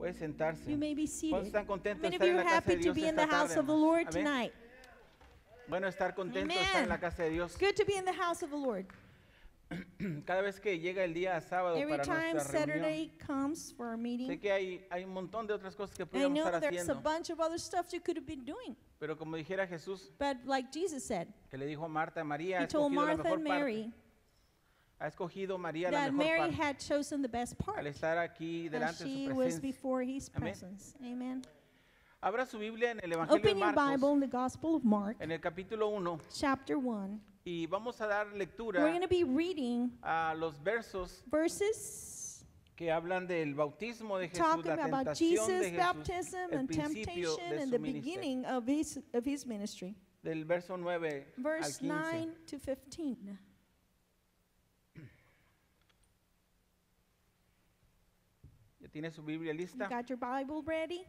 Puede sentarse. You may be ¿Cuántos seated. están How contentos de many of estar you en are la casa happy de to Dios be in the esta house tarde, of the hermanos? Lord Amén. tonight? Bueno, estar contento de estar en la Amen. casa de Dios. It's good to be in the house of the Lord. Cada vez que llega el día sábado Every para time nuestra reunión, Saturday comes for our sé meeting, que hay un montón de otras cosas que I podríamos know estar there's a haciendo. bunch of other stuff you could have been doing. Pero como dijera Jesús, But like Jesus said, que le dijo a Marta, María ha he told escogido la Martha mejor and parte. Mary Ha escogido María la that mejor Mary parte. had chosen the best part Al estar aquí as delante de she su was presencia. before his Amén. presence. Amen. Abra su Biblia en el Evangelio Open de your Bible Marcos, in the Gospel of Mark, en el capítulo 1, chapter 1. y vamos a dar We're lectura going to be reading a los versos verses que hablan del bautismo de Jesús, talking la about tentación de Jesus' Jesús, baptism el and principio temptation de and su the ministerio. beginning of his ministry. Del verso 9 al Verse 15. 9 to 15. ¿Ya tiene su Biblia You lista? got your Bible ready?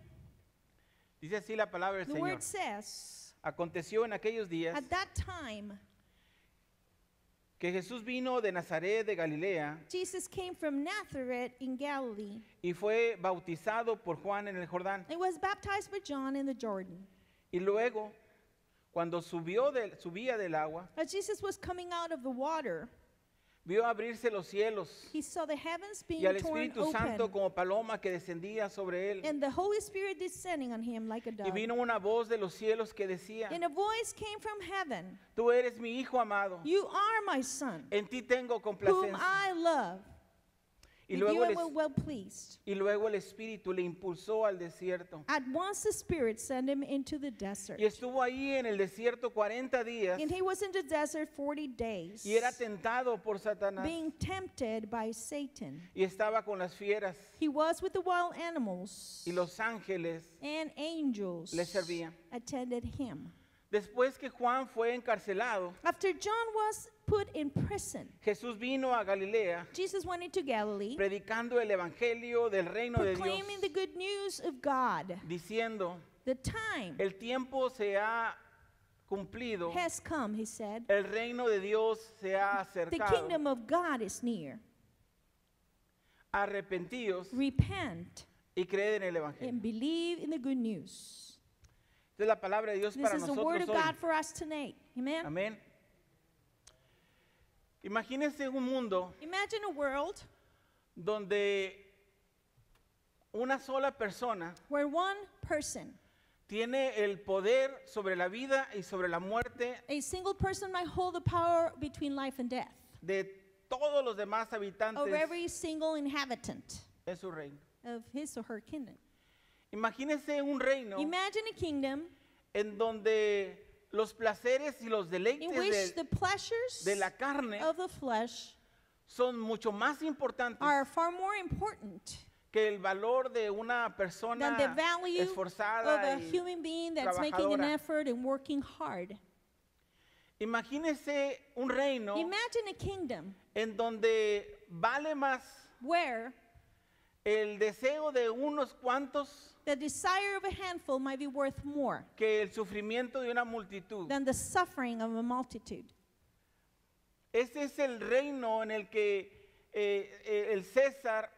Dice así la palabra del The Señor. word says, Aconteció en aquellos días at that time, que Jesús vino de Nazaret de Galilea Jesus came from Nazareth in Galilee y fue bautizado por Juan en el Jordán. and was baptized by John in the Jordan. Y luego, cuando subía del agua, As Jesus was coming out of the water, vio abrirse los cielos he saw the heavens being y al torn Espíritu Santo open, como paloma que descendía sobre él. and the Holy Spirit descending on him like a Y dove. vino una voz de los cielos que decía, And a voice came from heaven, tú eres mi Hijo amado, you are my son, en ti tengo whom complacencia. I love. Y With you luego, I was well pleased. y luego el Espíritu le impulsó al desierto. At once the Spirit sent him into the desert. Y estuvo ahí en el desierto 40 días And he was in the desert 40 days, y era tentado por Satanás being tempted by Satan. y estaba con las fieras He was with the wild animals, y los ángeles and angels le servían. attended him. Después que Juan fue encarcelado, After John was put in prison, Jesús vino a Galilea Jesus went into Galilee, predicando el evangelio del reino de Dios, proclaiming the good news of God. diciendo, The time el tiempo se ha cumplido, has come, he said. el reino de Dios se ha The acercado, kingdom of God is near. arrepentíos Repent y creed en el evangelio. and believe in the good news. Esta es la palabra de Dios This para is the word nosotros of hoy. God for us tonight. Amen. Amén. Imagínense un mundo Imagine a world donde una sola persona where one person, tiene el poder sobre la vida y sobre la muerte a single person, might hold the power between life and death de todos los demás habitantes over every single inhabitant en su reino. of his or her kingdom. Imagínense un reino Imagine a kingdom en donde los placeres y los in deleites which the pleasures de la carne of the flesh son mucho más importantes are far more important que el valor de una than persona the value of esforzada a y human being that's making an trabajadora. effort and working hard. Imagínense un reino Imagine a kingdom en donde vale más where el deseo de unos cuantos the desire of a handful might be worth more que el sufrimiento de una multitud. than the suffering of a multitude. Este es el reino en el que el César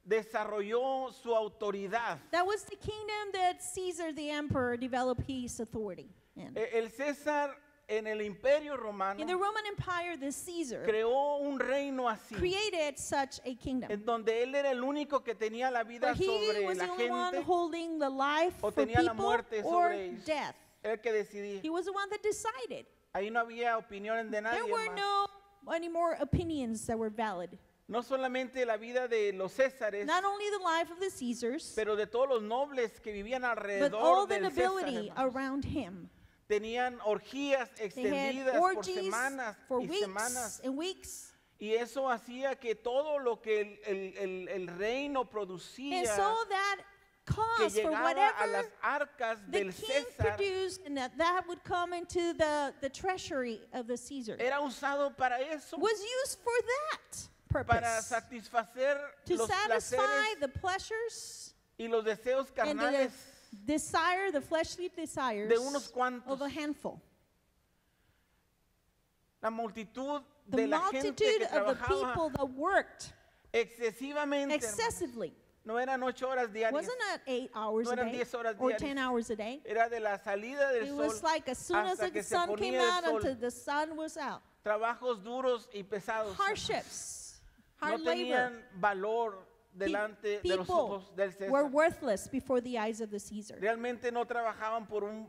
desarrolló su autoridad. That was the kingdom that Caesar the emperor developed his authority in. El César en el Imperio Romano In the Roman Empire, the Caesar creó un reino así, created such a kingdom en donde él era el único que tenía la vida where he sobre was the la only one gente, holding the life o for tenía la people muerte or sobre ellos. death. Era el que decidía. He was the one that decided. Ahí no había opiniones de nadie There were más. no any more opinions that were valid. No solamente la vida de los Césares, Not only the life of the Caesars, pero de todos los nobles que vivían but all alrededor the del César, nobility hermanos. around him. Tenían orgías They had extendidas por orgies semanas for y weeks semanas. and weeks. Y eso hacía que todo lo que el reino producía, And so that que caused for llegaba a whatever las arcas the del king César, produced, and that would come into the treasury of the Caesar, era usado para eso, was used for that para purpose. satisfacer To los satisfy placeres the pleasures y los deseos and the carnales desire, the fleshly desires de unos cuantos. of a handful. La multitud The de la gente multitude que of the trabajaba people that worked excesivamente, hermanos, excessively No eran 8 horas diarias. Wasn't that 8 hours No a eran day 10 horas or diarias. 10 hours a day? Era de la salida del It sol was like as soon as hasta the que se sun came ponía el out sol. until the sun was out. Trabajos duros y pesados. Hardships, No hard labor. tenían valor delante de los People ojos del were César. worthless before the eyes of the Caesar. Realmente no trabajaban por un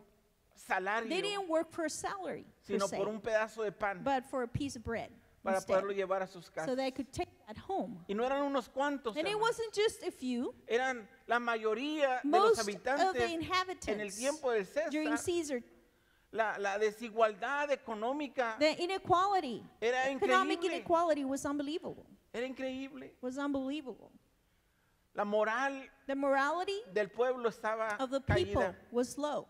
They salario, didn't work for a salary, per sino se, por un pedazo de pan but for a piece of bread para instead, poderlo llevar a sus so casas. they could take that home. Y no eran unos cuantos, And it hermanos. wasn't just a few. Eran la mayoría de los Most of the habitantes en el inhabitants tiempo del during César. Caesar, La desigualdad económica the inequality, era economic increíble. inequality was unbelievable. Era increíble. Was unbelievable. La moral The morality del pueblo estaba of the people caída. was low.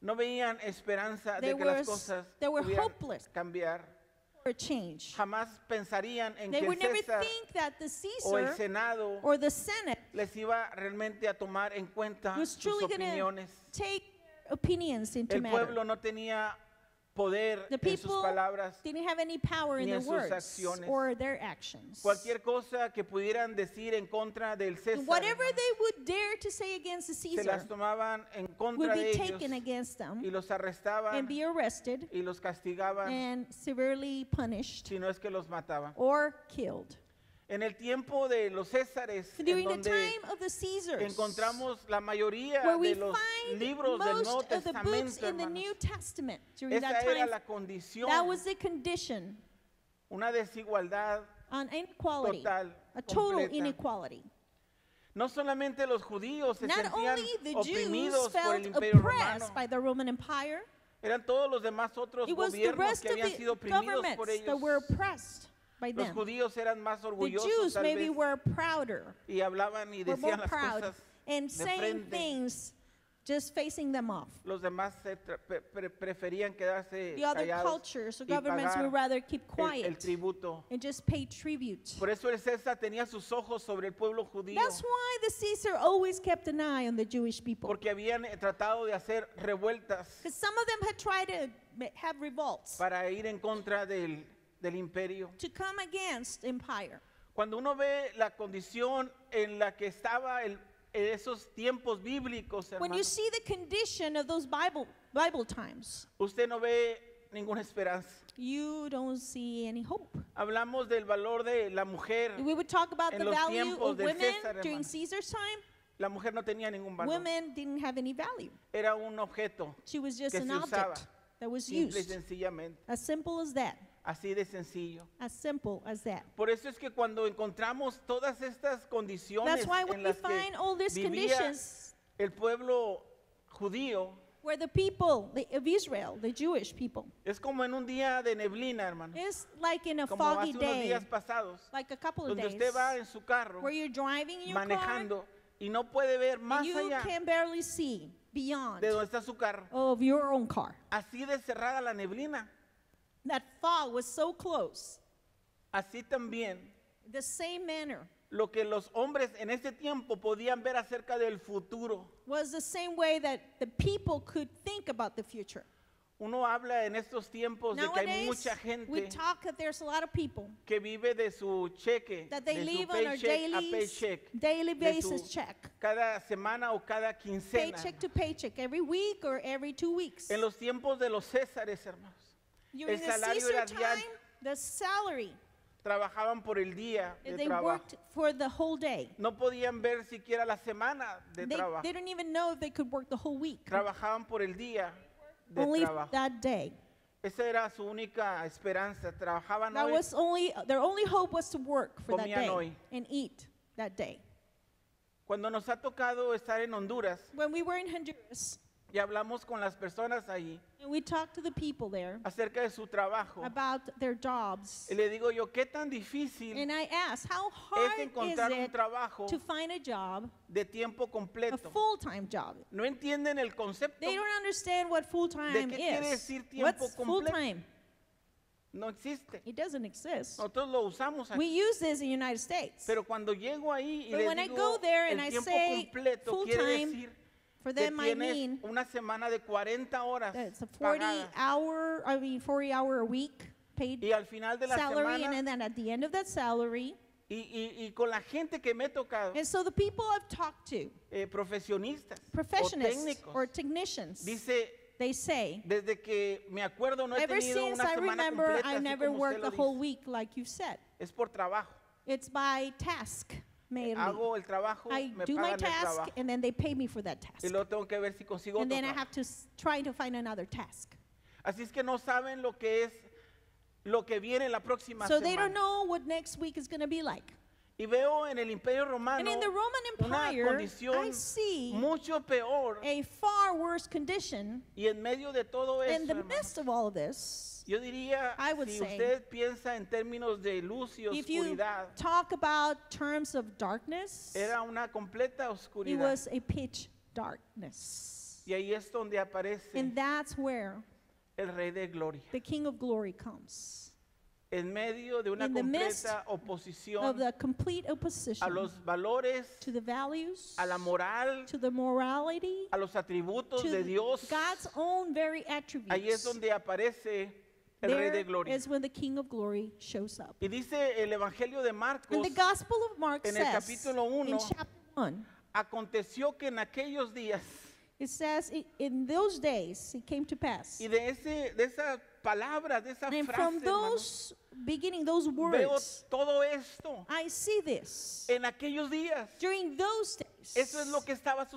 No veían esperanza They de que las were- cosas they were pudieran hopeless. cambiar. For a change. Jamás pensarían en They que would el never César think that the o el Caesar Senado or the Senate les iba realmente a tomar en cuenta was sus truly going to opiniones. take opinions into El matter. pueblo no tenía poder The en sus people palabras. didn't have any power in ni their en sus words acciones. or their actions. Cualquier cosa que pudieran decir en contra del César, Whatever they would dare to say against the se las Caesar tomaban en would contra de be ellos taken against them y los arrestaban and be arrested y los castigaban, and severely punished si no es que los mataban. or killed. En el tiempo de los Césares, en During the donde time of the Caesars, encontramos la mayoría where we de los find libros del Nuevo most of the books Testamento, in the hermanos. New Testament during Esa that era time, la condición, that was the condition una desigualdad on inequality, total, a total completa. inequality. No solamente los judíos se Not sentían only the Jews oprimidos por felt el Imperio Romano, oppressed by the Roman Empire, eran todos los demás otros it was the gobiernos rest que of habían sido the oprimidos por governments that ellos. were oppressed by Los them. judíos eran más The orgullosos Jews tal maybe vez were prouder, y hablaban y were more decían las proud, cosas and de saying frente. things just facing them off. Los demás preferían quedarse The other callados cultures or y governments pagar would rather keep el quiet tributo. and just pay tribute. Por eso el César tenía sus ojos sobre el pueblo judío, That's why the Caesar always kept an eye on the Jewish people. porque habían tratado de hacer revueltas Because some of them had tried to have revolts para ir en contra del imperio. to come against empire. Cuando uno ve la condición en la que estaba en esos tiempos bíblicos, When you hermanos, see the condition of those Bible times, usted no ve ninguna esperanza. you don't see any hope. Hablamos del valor de la mujer. We would talk about En the los value tiempos of del women César, during hermano. Caesar's time. La mujer no tenía ningún valor. Women didn't have any value. Era un objeto, She was just que an se usaba, object that was simple y used. sencillamente. As simple as that. Así de sencillo. As simple as that. Por eso es que cuando encontramos todas estas condiciones That's why en when we las que find all these vivía conditions el pueblo judío, where the people of Israel, the Jewish people, es como en un día de neblina, hermano. it's like in a Como foggy hace unos day, días pasados, like a couple of donde days, usted va en su carro where you're driving in your car manejando y no puede ver más and you allá can barely see beyond de donde está su carro. of your own car. Así de cerrada la neblina. That fog was so close. Así también The same manner lo que los hombres en ese tiempo podían ver acerca del futuro. was the same way that the people could think about the future. Uno habla en estos tiempos de que hay Nowadays, mucha we gente talk that there's a lot of people que vive de su cheque, that they de su live on a paycheck a paycheck, daily de su basis check, cada semana o cada quincena. paycheck to paycheck, every week or every 2 weeks. En los tiempos de los Césares, hermanos, During the salario Caesar era diario. time, the salary, trabajaban por el día de they trabajo. worked for the whole day. No podían ver siquiera la semana de trabajo. They don't even know if they could work the whole week. Trabajaban por el día de Only trabajo. that day. Esa era su única esperanza. Trabajaban That hoy, was their only hope was to work for that Comían day hoy. and eat that day. Cuando nos ha tocado estar en Honduras When we were in Honduras y hablamos con las personas allí and we talked to the people there acerca de su trabajo, about their jobs, y le digo yo, ¿qué tan difícil and I asked, how es hard is encontrar un it trabajo to find a job, de tiempo a completo? full-time job? No entienden el concepto. They don't understand what full-time ¿De qué quiere is. decir tiempo What's completo? full-time? No existe. It doesn't exist. Nosotros lo usamos aquí. We use this in the United States. Pero cuando llego ahí y But les when I digo go there and el I tiempo say completo, quiere full-time, decir For que them, I tienes mean una semana de 40 horas that's a pagadas. 40 hour a week paid Y al final de la salary, semana and then at the end of that salary, Y con la gente que me he tocado, And so the people I've talked to, profesionistas o professionists técnicos, or technicians, dice, they say, desde que me acuerdo no he ever tenido since una I semana remember, completa, I así never como usted worked lo the whole dice. week like you said. Es por trabajo. It's by task mainly. Hago el trabajo, I me do my pagan el task trabajo. and then they pay me for that task. Y luego tengo que ver si consigo And otro then I trabajo. have to try to find another task. Así es que no saben lo que es lo que viene la próxima So they don't semana. know what next week is going to be like. Y veo en el Imperio And Romano in the Roman una Empire, condición I see mucho peor. a far worse condition. Y en medio de todo In eso, the hermano, midst of all of this, yo diría, I would si say, usted piensa en términos de luz y if you oscuridad, talk about terms of darkness, era una completa it oscuridad. was a pitch darkness. Y ahí es donde aparece And that's where el Rey de Gloria. the King of Glory comes. En medio de una In the midst completa Of oposición the complete a opposition los valores, to the values, a la moral, to the morality, a los atributos to de Dios. God's own very attributes. Ahí es donde aparece el Rey de There Gloria. is when the King of Glory shows up. Y dice el Evangelio de Marcos, And the Gospel of Mark en el says, capítulo 1, in chapter 1, aconteció que en aquellos días, it says, in those days it came to pass. y de esa palabra, de esa And frase, from hermano, those beginning, those veo words, todo esto I see this. en aquellos días. During those days, Eso es lo que estaba that's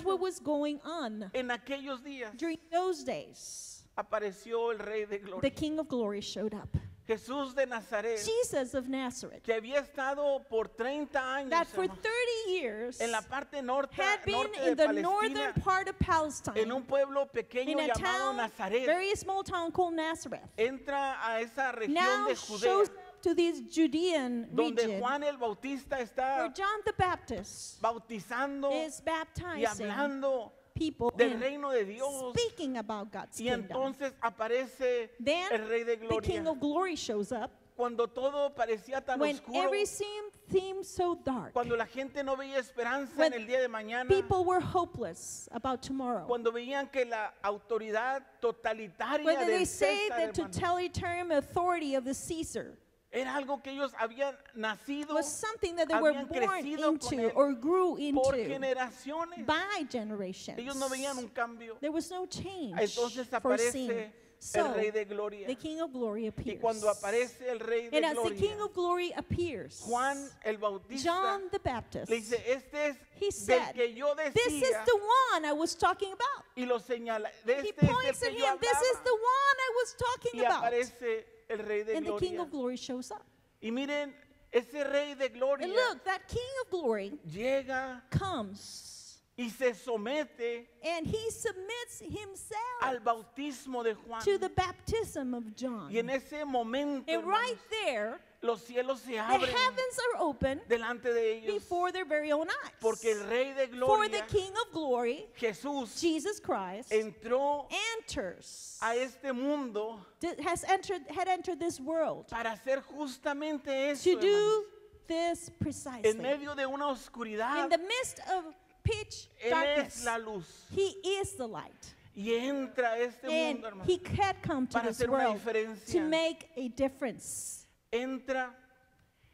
what sucediendo. was going on. En aquellos días During those days, apareció el Rey de the Gloria, King of Glory showed up. Jesús de Nazaret, Jesus of Nazareth, que había estado por 30 años, that for hermano, 30 years en la parte norte, had been norte in de the northern Palestina, part of Palestine, en un pueblo pequeño in a llamado town, Nazaret. very small town called Nazareth, Entra a esa región now de Judea, shows up to this Judean donde region Juan el Bautista where está John the Baptist bautizando is y baptizing hablando people del and reino de Dios. speaking about God's Y kingdom. entonces aparece Then el Rey de the Gloria. King of Glory shows up Cuando todo parecía tan when oscuro, everything seemed so dark. cuando la gente no veía esperanza When en el día de mañana, People were hopeless about tomorrow. cuando veían que la autoridad totalitaria Whether they del say César, the hermano, totalitarian authority of the Caesar era algo que ellos habían nacido was something that they were habían born crecido con into él or grew por into generaciones. by generations. Ellos no veían un cambio. There was no change Entonces foreseen. aparece So, el Rey de Gloria. the King of Glory Y appears. cuando aparece el Rey de And as the Gloria, King of Glory appears, Juan el Bautista John the Baptist, le dice, este es he del said, que yo this is decía, the one I was talking about. y lo señala, de He este es points del at que yo him, this is hablaba. the one I was talking Y about. aparece el Rey de And the King Gloria. of Glory shows up. Y miren, ese Rey de Gloria And look, that King of Glory llega comes y se somete and he submits himself al bautismo de Juan. to the baptism of John. Y en ese momento, And right hermanos, there, los cielos se the abren heavens are open delante de ellos. before their very own eyes. Porque el Rey de For the Gloria, King of Glory, Jesús, Jesus Christ, entró enters, a este mundo had entered this world para hacer justamente eso, to do hermanos. this En precisely. medio de una oscuridad, In the midst of pitch Él darkness, es la luz. he is the light. Y entra a este And mundo, hermano. he had come to Para this hacer una world diferencia. to make a difference. Entra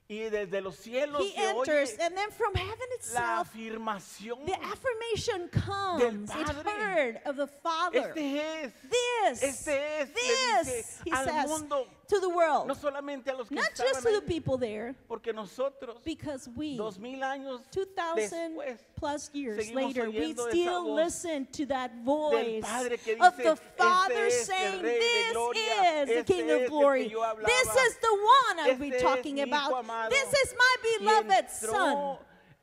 y desde los cielos He se enters, oye and then from heaven la itself, afirmación. the affirmation comes. It's Padre. heard of the Father. Este es, This, este es, le this, dice he al says mundo, to the world. no solamente a los que Not just estaban to the ahí, people there, porque nosotros, because we, 2000 años 2,000 después, plus years seguimos later, we oyendo esa still voz listen to that del voice Padre que of dice, the Father "Este es el saying, Rey de this Gloria, is the este King es el of que Glory. yo hablaba, This is the one I'll be este es talking mi hijo about. amado". This is my Y beloved Son.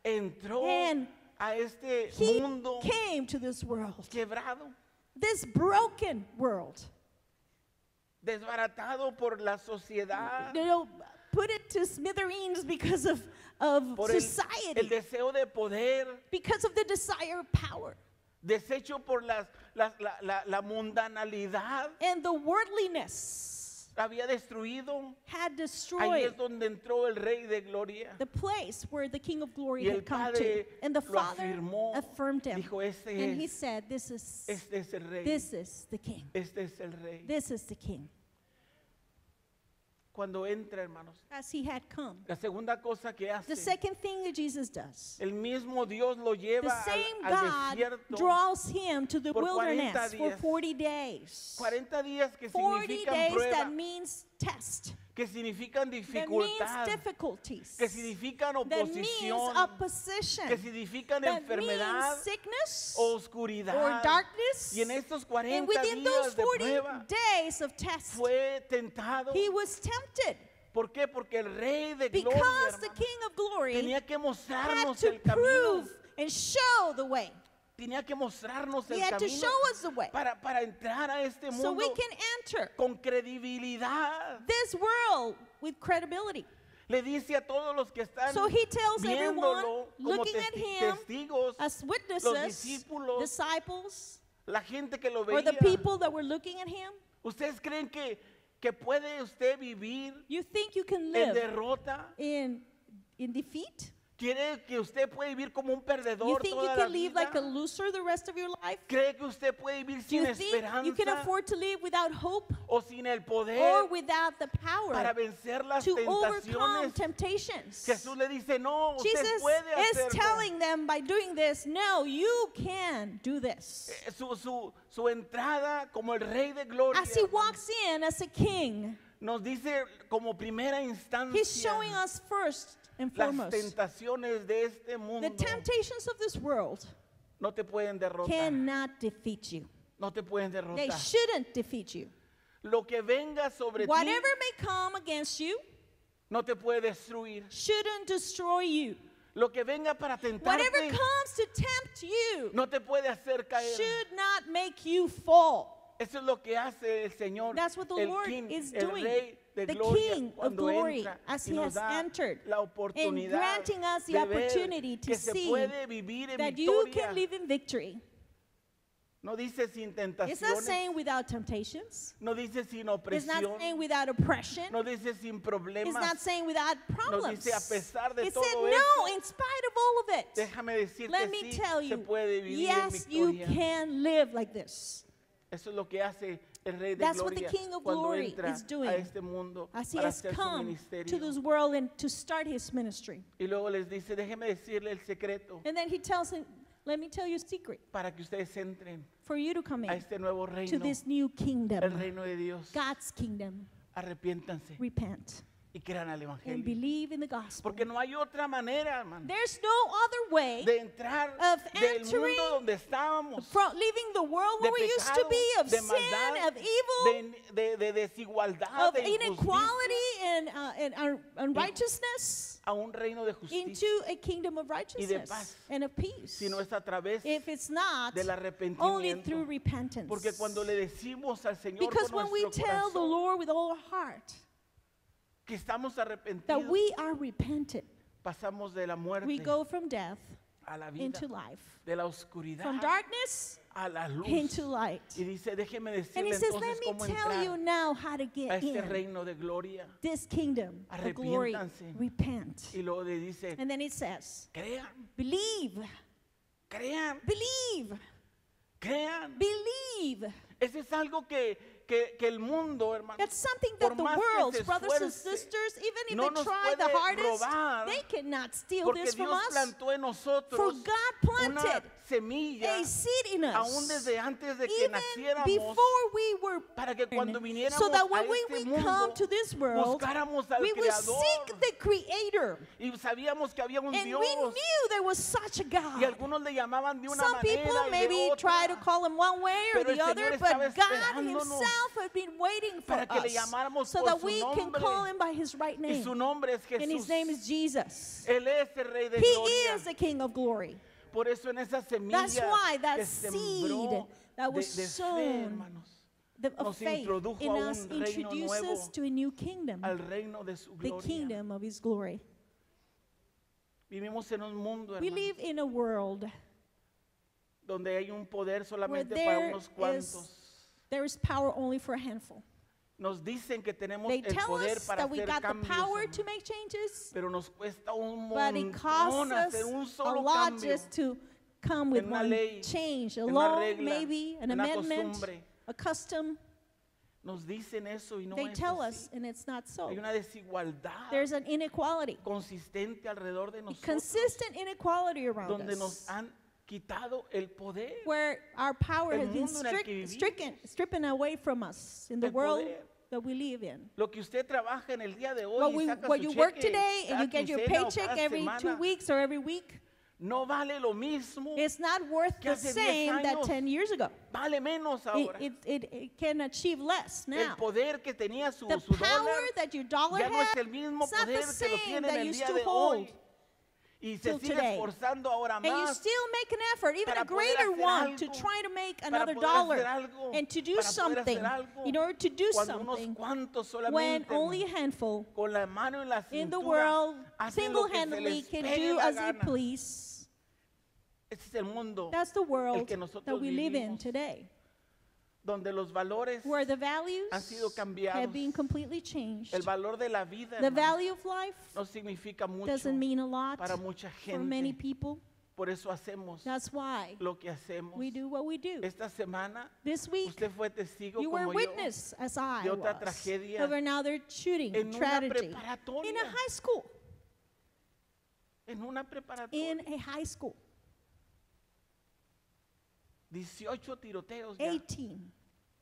entró And a este He mundo came to this world, quebrado, this broken world. desbaratado por la sociedad, You know, put it to smithereens because of por el society, deseo de poder, because of the desire of power. deshecho por la mundanalidad, And the worldliness había destruido. had Ahí destroyed es donde entró el Rey de Gloria. the place where the King of Glory Y el had come to. Padre And the lo Father afirmó, affirmed him. dijo, "Este And he es, said, this is este es el Rey, the King. este es el Rey. This is the King. cuando entra, hermanos. as he had come. La segunda cosa que The hace, second thing that Jesus does, el mismo Dios lo the lleva same al God desierto draws him to the por 40 wilderness for días. 40 days. 40 días que 40 significan days prueba, that means test. que significan That means dificultad, difficulties. que significan That means oposición, opposition. que significan That enfermedad means sickness o or oscuridad. darkness. Y en estos And 40 within those días de 40 prueba days of test, fue tentado. he was tempted ¿Por qué? Porque el Rey de Gloria, because the hermano, King of Glory tenía que had mostrarnos to el camino. prove and show the way. Tenía que mostrarnos He el had to camino show us the way para entrar a este so we mundo can enter con credibilidad. this world with credibility. Le dice a todos los que están So he tells everyone viéndolo como looking at him testigos, as los witnesses, discípulos, disciples, la gente que lo or the veía. people that were looking at him. ¿Ustedes creen que puede usted vivir You think you can en live derrota? in defeat? ¿Quiere que usted puede vivir como un You perdedor think you toda la can live vida? like a loser the rest of your life? ¿Cree que usted puede vivir Do sin you think you can esperanza afford to live without hope o sin el poder or without the para power vencer las to overcome tentaciones? temptations? Jesús le dice, no, usted Jesus puede is hacerlo. telling them by doing this, no, you can do this. Su entrada como el Rey de Gloria, As he hermano, walks in as a king, nos dice como primera instancia he's showing us first and las foremost tentaciones de este mundo the temptations of this world no te pueden derrotar. cannot defeat you. No te pueden They derrotar. shouldn't defeat you. Lo que venga sobre ti Whatever may come against you no te puede destruir. shouldn't destroy you. Lo que venga para Whatever tentarte comes to tempt you no te puede hacer caer. should not make you fall. Eso es lo que hace el Señor, That's what the el Lord King, is el doing. Rey de The Gloria, King of cuando Glory, entra as y he nos has da entered, la and oportunidad granting us the de ver opportunity to que se see puede vivir en that you victoria. can live in victory. No dice sin It's not tentaciones, saying without temptations. no dice sin It's not opresión, saying without oppression. no dice sin It's problemas. not saying without problems. dice, a pesar de It todo said no, eso, in spite of all of it. Déjame decirte, Let me sí, tell se you, puede vivir yes, en you victoria. can live like this. Eso es lo que hace el Rey de That's what the Gloria King of cuando Glory entra is doing a este mundo As he para has hacer su come to ministerio. this world and to start his ministry. Y luego les dice, déjeme decirle el secreto And then he tells him, let me tell you a secret para que ustedes entren for you to come a in este nuevo to reino, this new el kingdom, reino de Dios. God's kingdom. Arrepiéntanse Repent y crean al and Evangelio. believe in the gospel. Porque no hay otra manera, hermano, There's no other way de entrar of del entering mundo donde estábamos, from leaving the world de where we used to pecado, be, of de sin, maldad, of evil, de desigualdad, of de injusticia, inequality and unrighteousness, a un reino de justicia. into a kingdom of righteousness paz. and of peace. Si no es a través If it's not del only arrepentimiento. through repentance. Porque cuando le decimos al Señor Because con when we nuestro tell the corazón Lord with all our heart que estamos that arrepentidos, we are repentant, pasamos de la muerte we go from death a la vida, into life, de la oscuridad from darkness a la luz. into light. Y dice, déjeme And he decirle says, entonces let me cómo tell you entrar now how to a get este in reino de gloria. this kingdom of glory. Arrepiéntanse. Repent. Y luego le dice, And then it says, crean, believe, crean, believe, crean. believe. Ese es algo que el mundo, hermano, That's something por that the más que world's se brothers and esfuerce, sisters, even if no they nos try the puede hardest, robar, they cannot steal porque this from Dios us. plantó en nosotros For God una planted semilla a seed in aún us, desde antes de que even naciéramos, before we were para que cuando born, viniéramos so that a when este we mundo, come to this world, buscáramos al we would Creador. seek the Creator. Y sabíamos que había un And Dios. we knew there was such a Y God. algunos le llamaban de una Some people manera y de maybe otra, try to call him one way or Pero the el other, Señor but estaba God esperándonos Himself had been waiting for para que le us llamáramos so por that su we can nombre. call Him by His right Y name. su nombre es And His Jesús. name is Jesus. Él es el Rey de He Gloria. is the King of glory. Por eso en esa semilla That's why that que seed sembró that was de fe, sown hermanos, Of nos faith introdujo in a us un reino introduces nuevo, to a new kingdom, al reino de su the gloria. kingdom of His glory. Vivimos en un mundo, We hermanos, live in a world donde hay un poder solamente where para there unos cuantos. there is power only for a handful. Nos dicen que tenemos They el tell poder us para that we hacer got the cambios, power hermanos, to make changes, pero nos cuesta un but it costs montón us hacer un a solo lot cambio just to come with en una one ley, change, a en una law, regla, maybe an una amendment, costumbre. a custom. Nos dicen eso y no They es tell así. us, and it's not so. Hay una desigualdad There's an inequality, consistente alrededor de a nosotros, consistent inequality around donde nos us, han quitado el poder, where our power El has been mundo en el que vivimos. stricken away from us in the El world poder. that we live in. Lo que usted trabaja en el día de hoy y saca What su you work cheque today and cada you get your quincena o paycheck cada every 2 semana, weeks or every week, no vale lo mismo, it's not worth que the hace 10 same that años. 10 years ago. vale menos ahora. It can achieve less El now. poder que tenía su The dólar power that your dollar ya no es has, el mismo it's not the poder que lo same tiene en that el you día still de hold hoy. Y se till sigue today. esforzando ahora And you más still make an effort, even para a poder greater hacer one, to algo, try to make para another poder dollar hacer algo, and to do para poder something. hacer algo, In order to do cuando unos something, cuantos when solamente, only a hermano, handful con la mano en la in the cintura, world hacen lo que se single-handedly les can pegue do la as they gana. please. Ese es el mundo That's the world que nosotros that we live in vivimos. today, donde los valores, where the values han sido cambiados. have been completely changed. el valor de la vida, The hermano, value of life no significa mucho doesn't mean a lot para mucha for many gente. people. Por eso hacemos That's why lo que hacemos. we do what we do. Esta semana This week, usted fue testigo you were como yo witness, as I de otra was, tragedia of another shooting, en una tragedy, preparatoria. in a high school. en una preparatoria. In a high school. 18 tiroteos ya 18.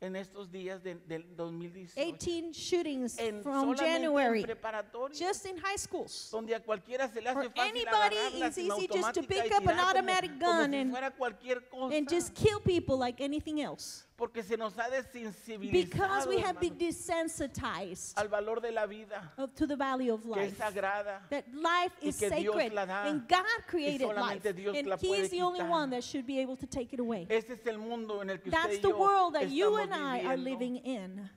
en estos días del 2018. 18 shootings En from solamente en January, preparatoria, just in high schools. donde a cualquiera se le For hace fácil anybody, agarrarla it's sin easy just to automática pick y up an tirar automatic como gun si and- fuera cualquier cosa, And just kill people like anything else. porque se nos ha Because desensibilizado, we have been hermano, desensitized al valor de la vida, to the value of que es life. sagrada, That life y is que Dios sacred. la da, And God created life. solamente Dios And la He puede is the only quitar. one that should be able to take it away. Ese es el mundo en el que usted That's y the yo world that you estamos and I are viviendo. living in.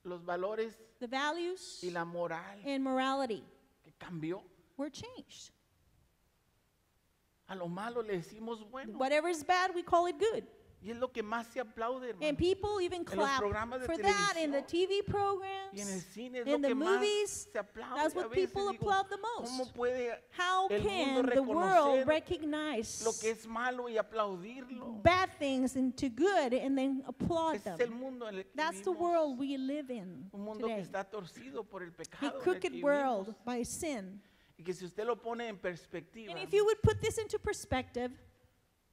Los valores The values y la moral and morality que cambió. were changed. A lo malo le decimos bueno. Whatever is bad, we call it good. Y es lo que más se aplaude, hermano. And people even En los clap programas de for that in the televisión TV programs, Y en el cine es in lo the que más movies. se aplaude. That's A what veces people digo, applaud the most. ¿cómo puede How el mundo can the world reconocer recognize lo que es malo y aplaudirlo? bad things into good and then applaud Ese es el them? mundo en el que That's the vivimos. world we live in Un mundo que today. está torcido por el A pecado en el que crooked vivimos. world by sin. Y que si usted lo pone en perspectiva, And if you would put this into perspective,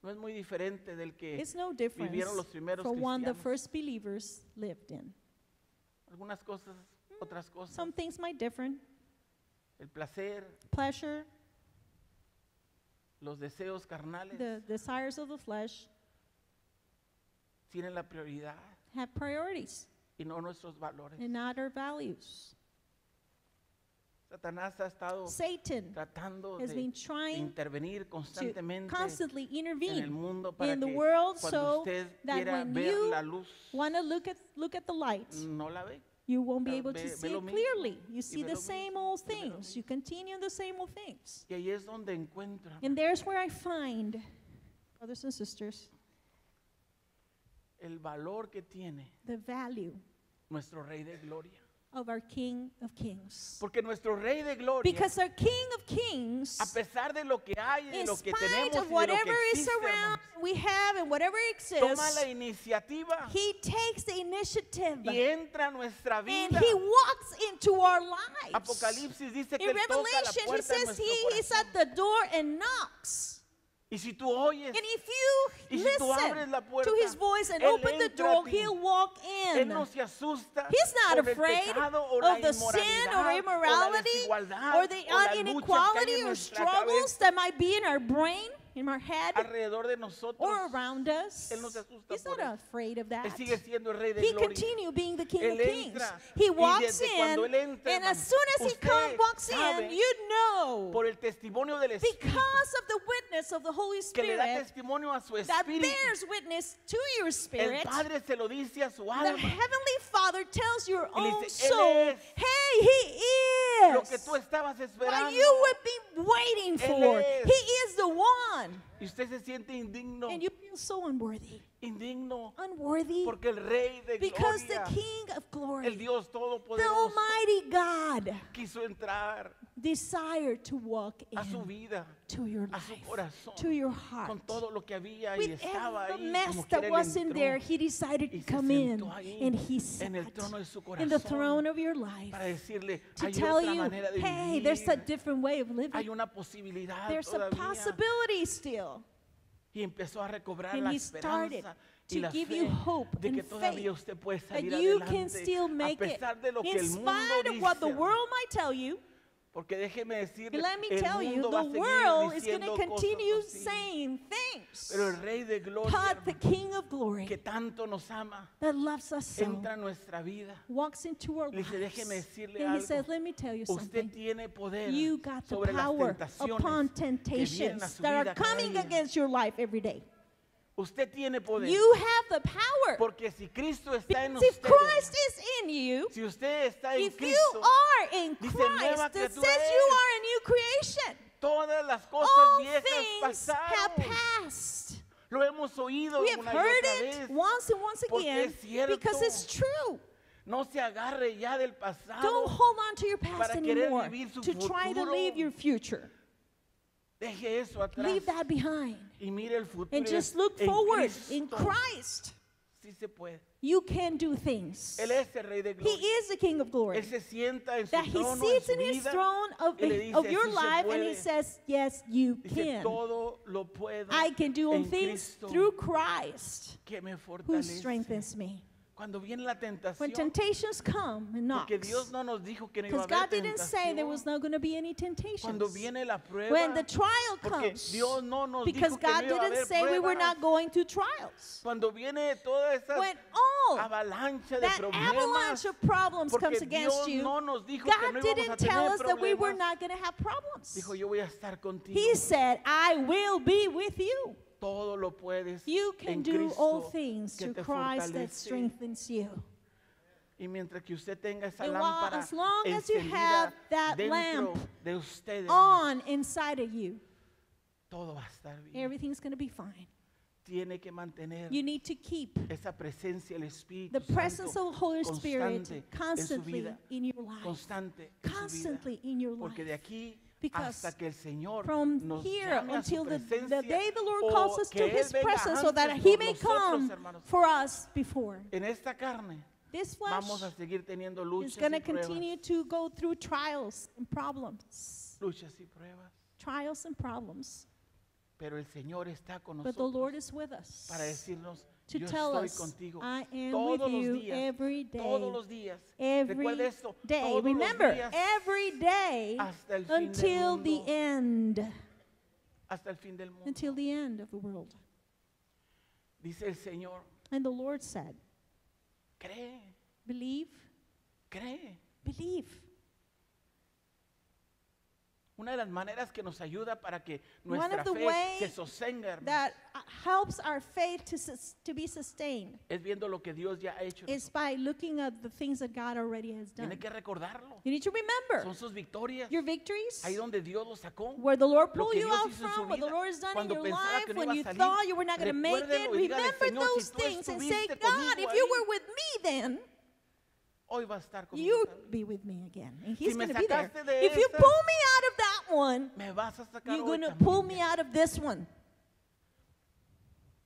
no es muy diferente del que it's no difference vivieron los primeros from one the cristianos. first believers lived in. Algunas cosas, otras cosas. Some things might differ. El placer, Pleasure, los deseos carnales the desires of the flesh tienen la prioridad have priorities y no nuestros valores. and not our values. Satanás ha estado Satan tratando has de been trying intervenir to constantemente constantly en el intervene mundo para in the que world cuando so usted that quiera when ver you la luz, want to look at the light, no la ve. you won't be Ve- able to ve see lo it mismo, clearly. You y see ve the lo same mismo, old y ve lo things. You continue the same old things. Y ahí es donde encuentra And there's where I find, brothers and sisters, el valor que tiene the value nuestro Rey de Gloria. of our King of Kings. Porque nuestro Rey de Gloria, Because our King of Kings, a pesar de lo que hay, y de in lo que spite tenemos y of de lo whatever que is existe, around, hermanos, we have and whatever toma exists, la iniciativa He takes the initiative y entra a nuestra and vida. He walks into our lives. Apocalipsis dice que In Él toca la Revelation, He puerta de says nuestro He is corazón. at the door and knocks. Y si tú oyes, And if y you si tú abres listen la puerta, to His voice and Él open the entra a door, ti. He'll walk Él in. no se asusta He's not por el afraid pecado o la of the sin or inmoralidad immorality o la desigualdad or the o la lucha que hay inequality en or nuestra struggles cabeza that might be in our brain, in our head, alrededor de nosotros. or around us. Él no se asusta He's por not eso. afraid of Él that. sigue siendo el Rey de He Gloria. continue being the King Él of Kings. entra, He y walks desde cuando in, Él entra, and as hermano, soon as He usted walks sabe, in, you know, por el testimonio del Espíritu, because of the witness of the Holy que le da Spirit testimonio a su that espíritu. bears witness to your El spirit, Padre se lo dice a su the alma. Heavenly Father tells your Y le own dice, "Él soul, es hey, He Lo que is tú estabas what esperando. you would be waiting Él for. es. He is the one. Y usted se siente indigno. And you feel so unworthy. indigno, unworthy, porque el Rey de because the Gloria, King of el glory, Dios the Todopoderoso, Almighty God, quiso entrar desired to walk a su in vida, to your a su life, corazón, to your heart. con todo lo que había y With estaba every ahí, mess como that quiera él was in entró there, he decided y to se come in sentó ahí and he sat en el trono de su in the corazón throne of your life para decirle, to hay tell otra you, manera de hey, there's a vivir, different way of hay living. una posibilidad There's a todavía. possibility still. Y empezó a recobrar And la he started esperanza y to la give fe you hope de que and todavía faith usted puede that salir you can adelante still a make it pesar de lo que in el mundo spite of what the dice. world might tell you. Porque déjeme decirle, Let me el tell you, mundo va a the seguir world is going diciendo to continue cosas así. saying things. Pero el Rey de Gloria, But the King of glory que tanto nos ama, that loves us so entra en nuestra vida. walks into our Le dice, lives. déjeme decirle And he algo. says, let me tell you Usted something. tiene poder You got the sobre las power tentaciones upon que vienen a temptations su that are vida cada coming día. against your life every day. Usted tiene poder. You have the power. Porque si Cristo está en Because if usted, Christ is in you, si usted está en if you Cristo, are in dice, Christ, nueva that says criatura you eres. are a new creation. todas las cosas All viejas things have pasaron. passed. Lo hemos oído We have una y heard otra it vez. once and once Porque again es cierto. because it's true. No se agarre ya del pasado. Don't hold on to your past para querer anymore vivir su to try to futuro. live your future. Deje eso atrás. Leave that behind Y mire el futuro. and just look en forward Cristo. in Christ. Sí se puede. You can do things. Él es el Rey de He Gloria. is the King of glory. Él se sienta en su That he trono, en sits su in his vida, throne y le dice, of your "Sí se life and he puede." says, yes, you Dice, can. todo lo puedo I can do all en things Cristo through Christ que me who fortalece. strengthens me. Cuando viene la When tentación, temptations come and knocks, porque Dios no nos dijo que no iba a because God haber didn't say there was tentación. not going to be any temptations. Cuando viene la prueba, When the trial porque comes, Dios no nos because dijo que God no iba a didn't haber say we were pruebas. not going through trials. Cuando viene toda esa When all avalancha de that problemas, avalanche of problems porque comes against Dios you, no nos dijo que God no íbamos a didn't tell tener us that we were problemas. not going to have problems. Dijo, yo voy a estar contigo. He said, I will be with you. Todo lo puedes You can en do all Cristo things que through te Christ that fortalece. strengthens you. Y mientras que usted tenga esa And while, lámpara as long as you encendida have that dentro lamp de usted, on inside of you, todo va a estar bien. everything's going to be fine. Tiene que mantener You need to keep esa presencia del Espíritu the presence Santo of the Holy Spirit constante en su constantly vida, in your life. constante en su Constantly vida. in your Porque de life. aquí Because hasta que el Señor From nos here llame a su until the presencia, day the Lord o calls us que to Él His venga presence so that antes He por may nosotros, come hermanos. for us before. En esta carne This flesh vamos a seguir teniendo is luchas going y to continue pruebas. to go through trials and problems. Luchas y pruebas. Trials and problems. Pero el Señor está con But the Lord nosotros is with us para decirnos, to yo tell estoy us, contigo I am todos with los you días, every day. todos los días. Every Recuerde esto, day. todos los Remember, días every day hasta el fin del until the mundo. end. Hasta el fin del mundo. Until the end of the world. Dice el Señor, And the Lord said, cree, believe, cree. believe. Una de las maneras que nos ayuda para que One nuestra of the fe ways se sostenga, hermanos, That helps our faith to be sustained es viendo lo que Dios ya ha hecho. is by looking at the things that God already has done. Tiene que recordarlo. You need to remember Son sus victorias. your victories, Ahí donde Dios los sacó. where the Lord Lo pulled que you Dios out hizo en su from, what the vida. Lord has done in Cuando your pensaba life, que no when iba a you salir, thought you were not going to make recuérdelo it. y dígale, Remember "Señor, those si tú things and say, estuviste God, conmigo if you ahí, were with me then, Hoy va a estar conmigo you'd también. be with me again. And He's Si me going to be there. sacaste de If you esa, pull me out of that one, Me vas a sacar you're hoy going to también. pull me out of this one.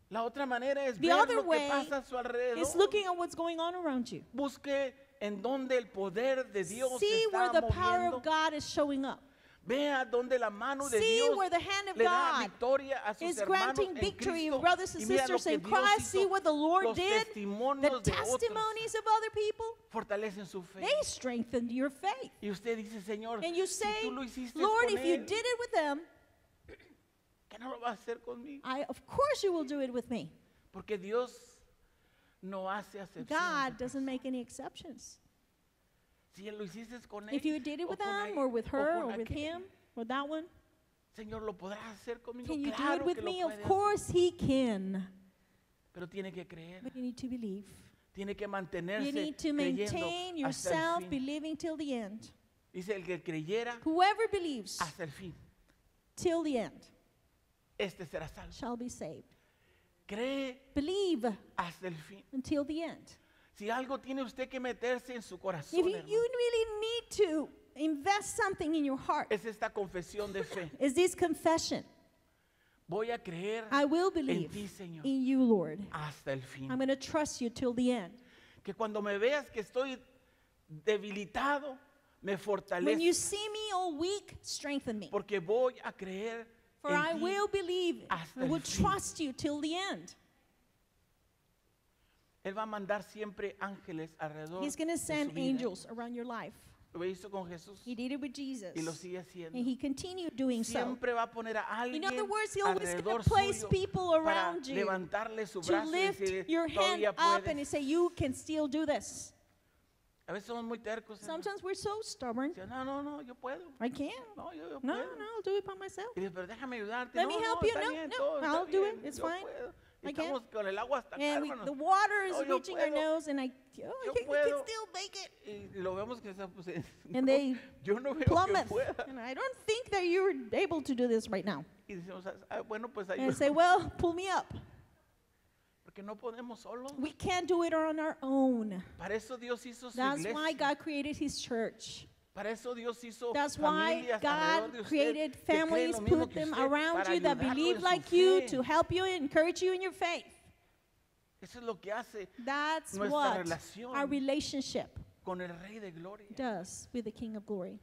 La otra manera es The ver other lo que way pasa a su alrededor. It's looking at what's going on around you. Busque en donde el poder de Dios se See where está the power moviendo. of God is showing up. Vea donde la mano de See Dios where the hand of le da God victoria a sus is hermanos granting en victory, Cristo. brothers and Y mira lo sisters que in Dios Christ. hizo. See what the Lord Los did. The testimonios de otros testimonies of other people, fortalecen su fe. they strengthened your faith. Y usted dice, Señor, And you si say, tú lo hiciste Lord, con if you él, did it with them, ¿qué no lo va a hacer conmigo? of course you will do it with me. Porque Dios no hace acepción. God doesn't make any exceptions. Si lo hiciste con él, If you did it o with con them, aquel, or with o her, con or with aquel, him, or that one, Señor, ¿lo podrás hacer conmigo? can you do Claro it with que lo me? Of puede hacer. course He can. Pero tiene que creer. But you need to believe. Tiene que mantenerse You need to creyendo maintain hasta el yourself fin. believing till the end. Dice el que creyera Whoever believes hasta el fin, till the end este será salvo. shall be saved. Cree Believe hasta el fin. until the end. Si algo tiene usted que meterse en su corazón, If you hermano, really need to invest something in your heart, es esta confesión de fe. is this confession. Voy a creer I will en believe ti, Señor, in you, Lord. hasta el fin. I'm going to trust you till the end. Que cuando me veas que estoy debilitado, me When you fortalezca, see me all weak, strengthen me. porque voy a creer For en I ti. will believe, hasta I el will fin. trust you till the end. Él va a mandar siempre ángeles alrededor He's going to de su send vida. angels around your life. Lo hizo con Jesús He did it with Jesus. y lo sigue haciendo. And he continued doing so. Siempre va a poner a alguien In other words, he always alrededor going to place suyo people para around you levantarle su to brazo y lift decir, your hand todavía up and puedes. say, you can still do this. A veces somos muy tercos. hermano. Sometimes we're so stubborn. Decía, no, yo puedo. I can't. No, yo No, puedo. no, I'll do it by myself. Y dice, pero déjame ayudarte. Let no, me help no, you. está No, bien, no, todo está I'll do bien, it. It's yo fine. puedo. I can. Estamos con el agua hasta acá, And hermano. the water is No, yo reaching our puedo. nose, and I Yo can puedo. still make it. Y lo vemos que está, pues, And they yo no veo plummet. que pueda. And I don't think that you're able to do this right now. Y decimos, bueno, pues And I ayúdame. say, well, pull me up. Porque no podemos solos. We can't do it on our own. Para eso Dios hizo su That's iglesia. why God created his church. Para eso Dios hizo That's why familias alrededor God de usted created que creen families, lo mismo put que them usted around para you that ayudarlo believe en su like you, fe. to help you, encourage you in your faith. Eso es lo que hace That's nuestra what relación our relationship con el Rey de Gloria. does with the King of Glory.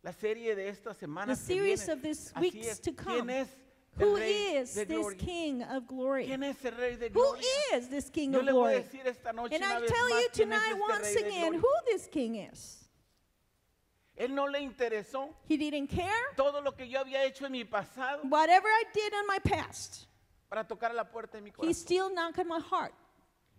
La serie de esta semana The series of this weeks to come. ¿Quién es Who el Rey is de this Gloria? King of Glory? ¿Quién es el Rey de Who Gloria? is this King Yo of le voy a Glory? decir esta noche And una I'll vez tell más you quién es tonight este once Rey de again Gloria. who this King is. Él no le interesó He didn't care todo lo que yo había hecho en mi pasado whatever I did in my past. para tocar a la puerta de mi He corazón. still knocked on my heart.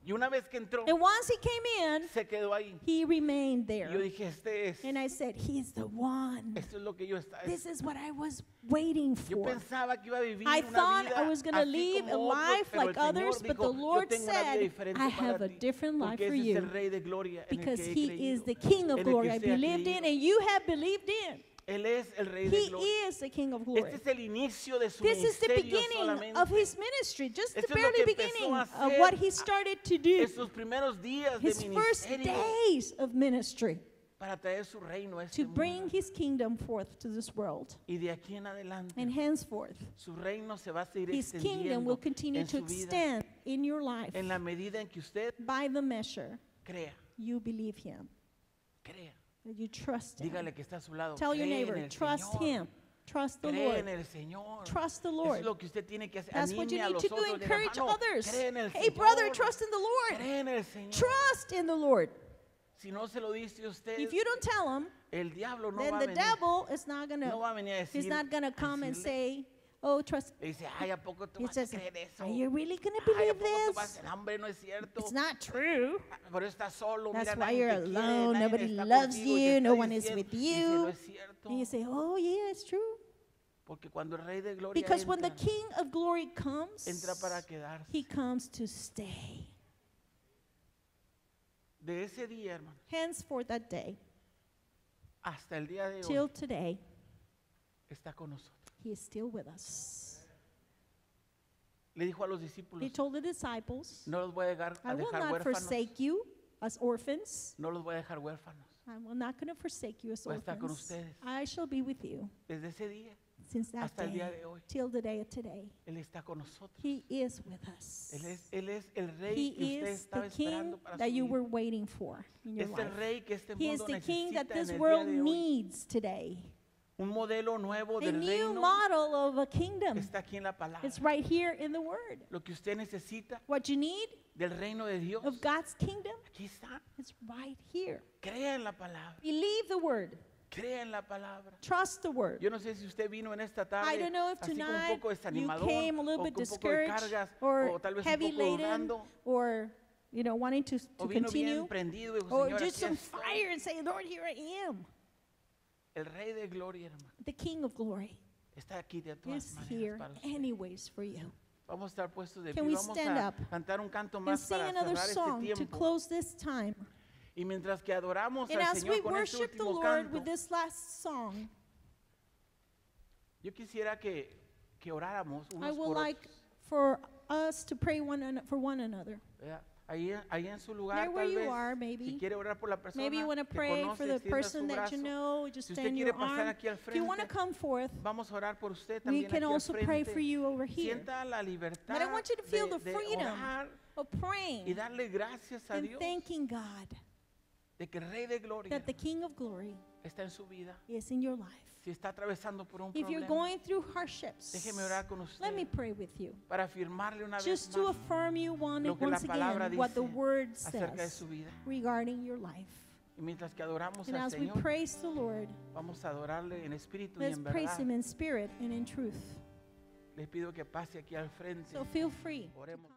Y una vez que entró, And once he came in, se quedó ahí. he remained Y yo there. dije, este es, And I said, he's the one. esto es lo que yo estaba. This is what I was waiting Yo for. pensaba que iba a vivir I una thought vida I was going to así live a como otros, life pero like el Señor others, but dijo, the Lord yo tengo una vida said, diferente I para have a ti, different life porque for ese es el you. Rey de Gloria en el Because que he he creído, is the King en of el que glory I usted ha believed in creído. and you have believed in. Él es el Rey de He Gloria. is the King of glory. Este es el inicio de su This is the ministerio beginning solamente. of his ministry, just the Esto es lo barely que empezó beginning a of hacer what he started to do. En sus primeros días de His first ministerio days of ministry para traer su reino a este to bring mundo. his kingdom forth to this world. Y de aquí en adelante, And henceforth, su reino se va a seguir his kingdom will extendiendo continue en to su vida extend in your life en la medida en que usted by the measure crea, you believe him, crea. that you trust him. Dígale que está a su lado. Tell your "Cree en neighbor, el trust Señor, him, trust the cree en Lord. el Señor. Trust the Eso Lord. es lo que usted tiene que hacer. That's what you Anime a need los to do, otros. Diga, encourage "Hermano, others. cree en el Hey, brother, Señor, trust in the Lord. cree en el Señor." Trust in the Lord. Si no se lo dice usted, If you don't tell him, el diablo no then va a the venir. devil is not No gonna, va a venir a he's decir, not gonna come and decirle. say, oh, trust. Le dice, ay, ¿a poco tú He vas a says, creer eso? are you really gonna Ay, ¿a believe poco tú vas this? a hacer hambre? No es cierto. It's not true. Pero estás solo, That's mira, why nadie you're te quiere, alone, nadie nobody está loves contigo, y te you, está no one is diciendo, with dice, you. no es cierto. And you say, oh, yeah, it's true. Porque cuando el Rey de Gloria Because when the entra, King of Glory comes, entra para quedarse. he comes to stay. De ese día, hermano, Henceforth that day, hasta el día de till hoy, today, está con nosotros. he is still with us. Le dijo a los He discípulos, told the disciples, no los voy a dejar, I will dejar not huérfanos. forsake you as orphans. No los voy a dejar huérfanos. I'm not going to forsake you as Voy a estar con orphans. ustedes. I shall be with you Desde ese día, since that hasta el día day de hoy, till the day of today. Él está con nosotros. He is with us. Él es el Rey He que usted is estaba the king esperando para that su you vida. were waiting for in your Es el life. Rey que este He is mundo the king that necesita en this el día world de hoy. needs today. Un modelo nuevo A del new reino model of a kingdom. está aquí en la palabra. It's right here in the word. Lo que usted necesita What you need del reino de Dios, of God's kingdom aquí está. is right here. Crea en la palabra. Believe the word. Crea en la palabra. Trust the word. Yo no sé si usted vino en esta I tarde don't know if así como un tonight poco you desanimador came a little o bit con un poco de discouraged cargas or o tal vez un heavy poco laden dudando or wanting to o vino continue bien prendido y dijo, or Señor, just aquí some estoy. fire and say, Lord, here I am. El Rey de Gloria, hermano, The King of Glory está aquí de todas is maneras here para usted. anyways for you. Vamos a estar puestos de Can pie. we Vamos stand a up cantar un canto And más sing para another cerrar este song to tiempo. close this time. Y mientras que adoramos And al as we Señor con este worship the último Lord canto, with this last song, yo quisiera que oráramos I unos would por like otros. for us to pray for one another. ¿verdad? Ahí en su lugar, There where tal you vez, are, si maybe. quiere orar por la persona Maybe you want to que pray conoce, for the extienda person su that you brazo. know, just Si usted extend quiere your pasar arm. aquí al If you want to frente, come forth, vamos a orar por usted we también can aquí al also pray for frente. you over here. Sienta la libertad But I want you to feel the de freedom orar of y praying darle gracias a and Dios thanking God de que el Rey de Gloria that the King of Glory está en su vida. is in your life. Si está atravesando por un If you're problema, going through hardships, déjeme orar con let me usted pray with you. para afirmarle una vez Just to más affirm you lo que la once palabra again what the dice Word acerca de says su vida. regarding your life. Y mientras que adoramos And al as we Señor, praise the Lord, vamos a adorarle en espíritu y let's en praise verdad. Him in spirit and in truth. Les pido que pase aquí al frente. So feel free. Oremos.